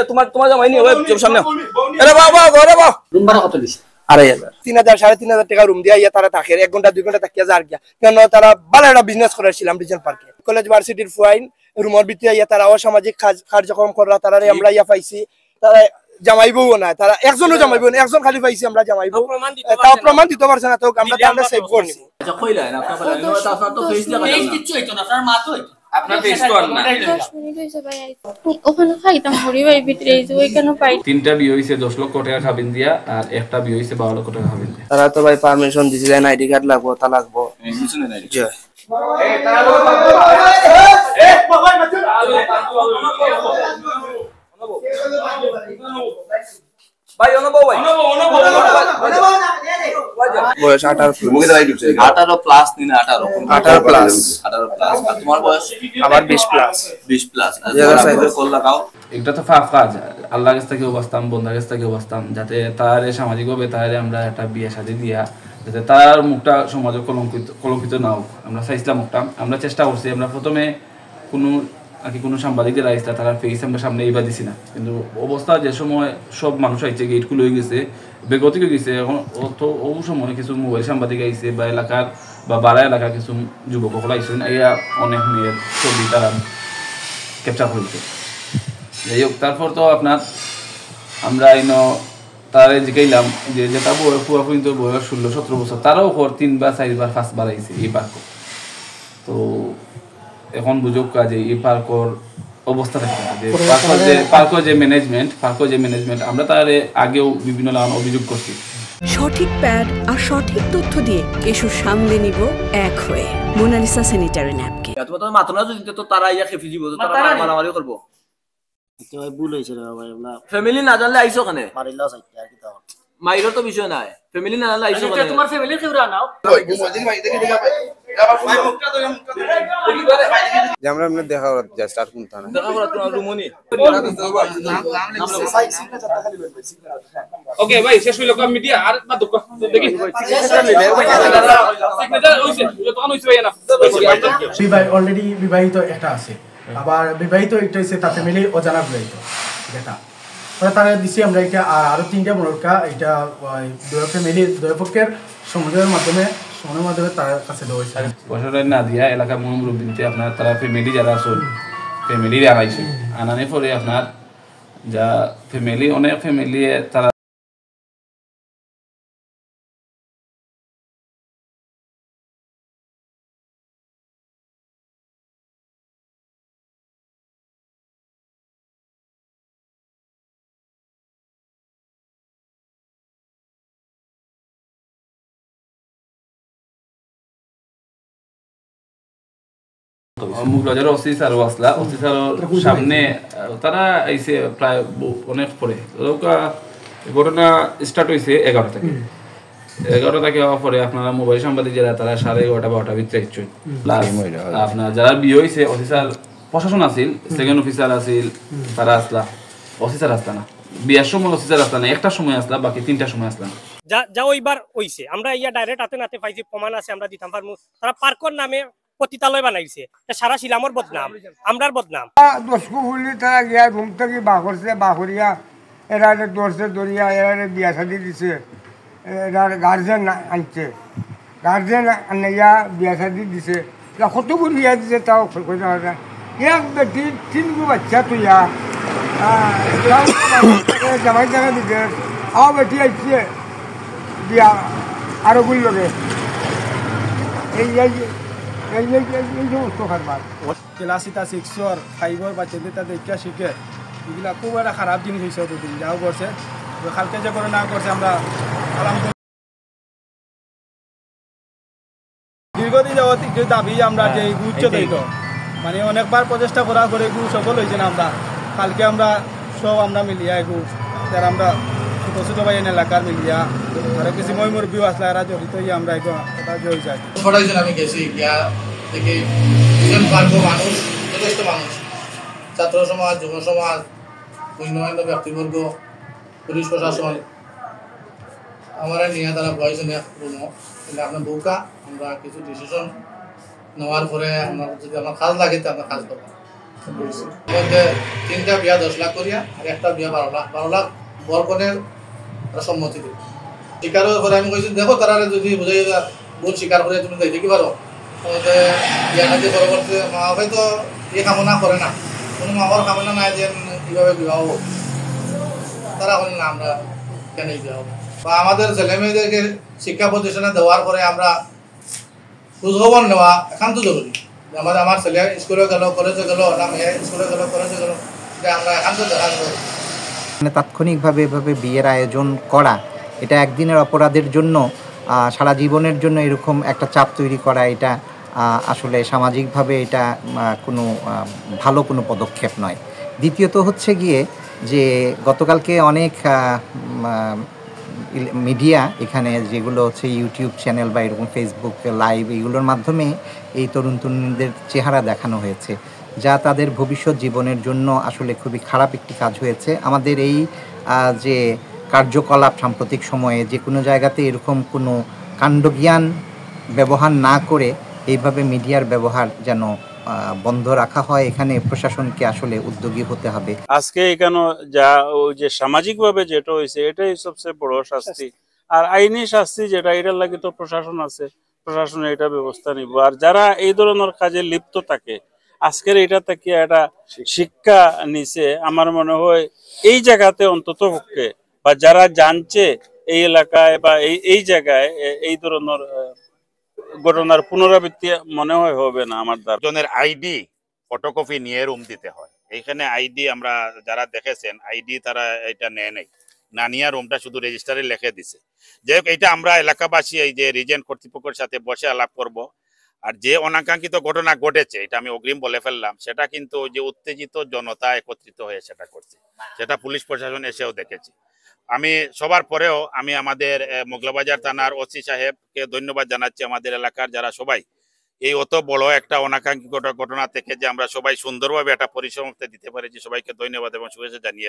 তোমার জামাই নি সামনে রুম ভাড়া কত দিছে 2500 3,000 টাকা রুম দিয়া তারা থাকে 1 ঘন্টা 2 ঘন্টা থাকিয়া যার গিয়া কেন তারা ভালো একটা বিজনেস করেছিলাম রিজন পার্কে কলেজ ভার্সিটির ফুয়াইন রুমের ভিতরে তারা অসামাজিক কার্যক্রম করা তারা আমরা পাইছি তারা জামাইবও না তারা একজনও জামাইবো না একজন খালি পাইছি আমরা জামাইবো তাও প্রমাণ দিতে পারছে না তো আমরা তাহলে সেভ করে নিব আচ্ছা কইলা না আপনার তো ফেস লাগা ফেস কিচ্ছু হইতো না আপনার মা তো হইতো আপনার ফেস তো আর না 10 মিনিট হইছে ভাই ওখানে খাইতাম হরি ভাই ভিতরে এই যে ওইখানে পাই তিনটা বিয়ে হইছে 10 লক্ষ টাকা খাবেন দিয়া আর একটা বিয়ে হইছে 12 লক্ষ টাকা খাবেন দিয়া তারা তো ভাই পারমিশন দিছে যে আইডি কার্ড লাগবো তা লাগবো কিছু নাই জি এই তারা এ বাবা মাছ ভাই অনবো ভাই বয়স 18 প্লাস নি না 18 প্লাস আর তোমার বয়স আমার 20 প্লাস সাইজের কল লাগাও এটা তো ফাফা আল্লাহর কাছ থেকে ওবাস্তাম বন্দার কাছ থেকে ওবাস্তাম যাতে তার সামাজিকভাবে তারে আমরা একটা বিয়ে শাদী দিয়া যাতে তার মুখটা সমাজে কলঙ্কিত না হোক আমরা চাইছিলাম মুখটা আমরা চেষ্টা করছি আমরা প্রথমে কোনো সাংবাদিকদের আইসা তারা ফেস আমরা সামনে এইবার দিছি না কিন্তু অবস্থা যে সময় সব মানুষ আইছে গেট খুলে হয়ে গেছে বেগতিক হয়ে গেছে এখন ও সময় কিছু মোবাইল সাংবাদিক আইছে বা এলাকার বা বাড়া এলাকার কিছু যুবক সকল আইসেন এরা অনেক মেয়ের ছবি তারা ক্যাপচার হয়েছে যাই হোক তারপর তো আপনার আমরা তারা জিগাইলাম যে যেটা পুয়া পর্যন্ত বয়স 16-17 বছর তারাও 3 বা 4 বার 5 বার আইছে এই পার্ক তো এখন বুঝুক কাজে এই পার্কর অবস্থা থাকে যে পার্কর যে ম্যানেজমেন্ট আমরা তার আগেও বিভিন্ন অভিযোগ করছি সঠিক প্যাড আর সঠিক তথ্য দিয়ে কেশু সামলে নিব এক হয়ে মোনালিসা স্যানিটারি ন্যাপকিন তো মাত্র না যদি তো তারা ইয়া খেফি দিব তো তারা মারামারি করব তো ভাই ভুল হইছে রে ভাই এগুলা ফ্যামিলি না জানলে আইছো কানে মারিলা চাইতে আর কি দাও মাইরো তো বিষয় নাই ফ্যামিলি না জানলে আইছো কানে তোমার ফ্যামিলি কেউরা নাও যে আমরা এমনি দেখা করা যা স্টার্ট করতে না দেখা করা তোমার রুমনি ওকে ভাই শেষ হইলো কম মিডিয়া আর বাদ দাও দেখি সিগনেচার হইছে তখন হইছে ভাই না ভাই অলরেডি বিবাহিত একটা আছে আবার বিবাহিত একটা হইছে তার ফ্যামিলি অজানা বিবাহিত এটা তারা দিছি আমরা এটা আরো 3টা মোড়কা এটা দুই ফ্যামিলি দুই পক্ষের সমন্বয়ের মাধ্যমে তার কাছে দেওয়া হয়েছে বছর না দিয়া এলাকার মুরব্বীতে আপনার তারা ফ্যামিলি যারা আছেন ফ্যামিলির আনাইছে আনানে পরে আপনার যা ফ্যামিলি অনেক ফ্যামিলি তারা মুগলাজার অফিসার ওয়াসলা অফিসার সামনে তারা আইসে প্রায় অনেক পরে ঘটনা স্টার্ট হয়েছে 11 থেকে 11 থেকে হওয়ার পরে আপনারা মোবাইল সাংবাদিক যারা তারা 11:30-12টার ভিতরে ইচ্ছুক আপনার যারা বিয়ে হয়েছে অফিসার প্রশাসন আছিল সেকেন্ড অফিসার আছিল তারা আসলা অফিসার আসলা না বিয়ের সময় অফিসার আসলা না একটার সময় আসলা বাকি 3টার সময় আসলা না যা ওইবার হইছে আমরা ইয়া ডাইরেক্ট হাতে নাতে পাইছি প্রমাণ আছে আমরা দিতাম পারমু তারা পার্কর নামে পতিতালয় বানাইছে সারা শিলামর বদনাম আমরার বদনাম দশকু হুলি তারা গিয়া ঘুম থেকে বাহরছে বাহরিয়া এরা দর্শে দরিয়া এরা বিয়া শাদি দিছে এরা গার্জেন আনছে গার্জেন আনাইয়া বিয়া শাদি দিছে কতগুলো বিয়া দিছে তাও এক বেটি 3 বাচ্চা তুইয়া জামাই জানা দিছে আও বেটি আইছে বিয়া আরো গুলি লগে এই ক্লাস 6 আর 5 বাচ্চাদের তাদের ইচ্ছা শিখে এগুলা খুব একটা খারাপ জিনিস হয়েছে অতদিন যাও করছে কালকে যে করে না করছে আমরা দীর্ঘদিন যাবত যে দাবি আমরা যে উচ্চ দৈত মানে অনেকবার প্রচেষ্টা করা করে এগুলো সফল হয়েছে না আমরা কালকে আমরা সব আমরা মিলিয়া এগুলো যারা আমরা ছোটো ছোটো ভাই এলাকার মিলিয়া আর কিছু মই মুরব্বীও আসলে এরা জড়িত হয়ে আমরা এটা জয় যাই আমি গেছি গিয়া থেকে দুজন পার্ক মানুষ যথেষ্ট মানুষ ছাত্র সমাজ যুব সমাজ অন্যান্য ব্যক্তিবর্গ পুলিশ প্রশাসন আমরা নিয়ে তারা বয়স নিয়ে কিন্তু আপনার বউকা আমরা কিছু ডিসিশন নেওয়ার পরে আমার যদি আমার কাজ লাগে তো আমরা কাজ করবো মধ্যে 3টা বিয়া 10 লাখ করিয়া আর একটা বিয়া 12 লাখ বরকনের সম্মতি দিব স্বীকারের পরে আমি কইছি দেখো তারা যদি বুঝাই ভুল স্বীকার করে তুমি যাই দেখি পারো বিয়া কাজে পরবর্তী মা বাবাই তো এই কামনা করে না কোনো মা বাবার কামনা নাই যে কীভাবে বিবাহ হোক তারা বলেন না আমরা কেন বিবাহ হবো বা আমাদের ছেলে মেয়েদেরকে শিক্ষা প্রতিষ্ঠানে দেওয়ার পরে আমরা খোঁজখবর নেওয়া একান্ত জরুরি আমার ছেলে স্কুলে গেল কলেজে গেল না মেয়ে স্কুলে গেল কলেজে গেল এটা আমরা একান্ত দেখা জরুরি তাৎক্ষণিকভাবে এভাবে বিয়ের আয়োজন করা এটা একদিনের অপরাধের জন্য সারা জীবনের জন্য এরকম একটা চাপ তৈরি করা এটা আসলে সামাজিকভাবে এটা কোনো ভালো কোনো পদক্ষেপ নয়। দ্বিতীয়ত হচ্ছে গিয়ে যে গতকালকে অনেক মিডিয়া এখানে যেগুলো হচ্ছে ইউটিউব চ্যানেল বা এরকম ফেসবুক লাইভ এগুলোর মাধ্যমে এই তরুণ তরুণীদের চেহারা দেখানো হয়েছে, যা তাদের ভবিষ্যৎ জীবনের জন্য আসলে খুবই খারাপ একটি কাজ হয়েছে। আমাদের এই যে কার্যকলাপ সাম্প্রতিক সময়ে যে কোনো জায়গাতে এরকম কোনো কাণ্ডজ্ঞান ব্যবহার না করে এইভাবে মিডিয়ার ব্যবহার যেন বন্ধ রাখা হয়, এখানে প্রশাসনকে আসলে উদ্যোগী হতে হবে। আজকে এখানে যা ওই যে সামাজিকভাবে যেটা হয়েছে এটাই সবচেয়ে বড় শাস্তি, আর আইনি শাস্তি যেটা এটার লাগে তো প্রশাসন আছে, প্রশাসন এটা ব্যবস্থা নিব। আর যারা এই ধরনের কাজে লিপ্ত থাকে আজকের এটা থেকে একটা শিক্ষা নিছে আমার মনে হয় এই জায়গাতে অন্তত পক্ষে বা যারা জানছে এই এলাকায় বা এই জায়গায় এই ধরনের ঘটনার পুনরাবৃত্তি মনে হয় হবে না। আমার দ্বারা জনের আইডি ফটোকপি নিয়ে রুম দিতে হয়। এইখানে আইডি আমরা যারা দেখেছেন আইডি তারা এটা নেয় নাই, না নিয়ে রুমটা শুধু রেজিস্টারে লিখে দিছে। যাই হোক এটা আমরা এলাকাবাসী এই যে রিজেন্ট কর্তৃপক্ষের সাথে বসে আলাপ করব। আর যে অনাকাঙ্ক্ষিত ঘটনা ঘটেছে এটা আমি অগ্রিম বলে ফেললাম, সেটা কিন্তু যে উত্তেজিত জনতা একত্রিত হয়ে সেটা করছে, সেটা পুলিশ প্রশাসন এসেও দেখেছে। আমি সবার পরেও আমি আমাদের মোগলাবাজার থানার ওসি সাহেবকে ধন্যবাদ জানাচ্ছি, আমাদের এলাকার যারা সবাই এই অত বড় একটা অনাকাঙ্ক্ষিত ঘটনা থেকে যে আমরা সবাই সুন্দরভাবে একটা পরিসমাপ্তি দিতে পেরেছি, সবাইকে ধন্যবাদ এবং শুভেচ্ছা জানিয়ে